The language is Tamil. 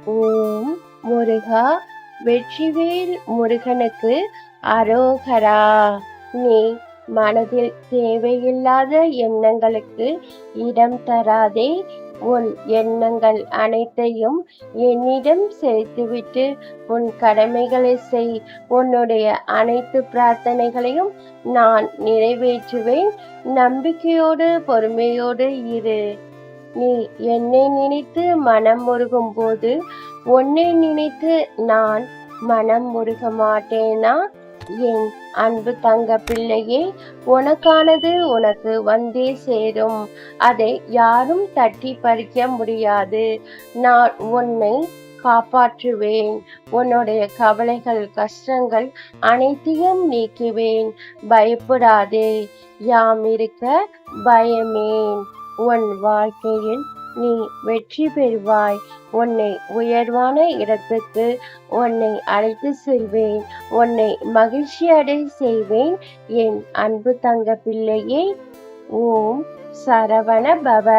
ஓம் முருகா! வெற்றிவேல் முருகனுக்கு அரோகரா! நீ மனதில் தேவையில்லாத எண்ணங்களுக்கு இடம் தராதே. உன் எண்ணங்கள் அனைத்தையும் என்னிடம் செலுத்திவிட்டு உன் கடமைகளை செய். உன்னுடைய அனைத்து பிரார்த்தனைகளையும் நான் நிறைவேற்றுவேன். நம்பிக்கையோடு பொறுமையோடு இரு. நீ என்னை நினைத்து மனம் முருகும் போது உன்னை நினைத்து நான் மனம் முருக மாட்டேனா? என் அன்பு தங்க பிள்ளையே, உனக்கானது உனக்கு வந்தே சேரும். அதை யாரும் தட்டி பறிக்க முடியாது. நான் உன்னை காப்பாற்றுவேன். உன்னுடைய கவலைகள் கஷ்டங்கள் அனைத்தையும் நீக்குவேன். பயப்படாதே. யாம் இருக்க பயமேன். உன் வாழ்க்கையில் நீ வெற்றி பெறுவாய். உன்னை உயர்வான இடத்துக்கு உன்னை அழைத்து செல்வேன். உன்னை மகிழ்ச்சி அடை செய்வேன். என் அன்பு தங்க பிள்ளையே, ஓம் சரவண பவ.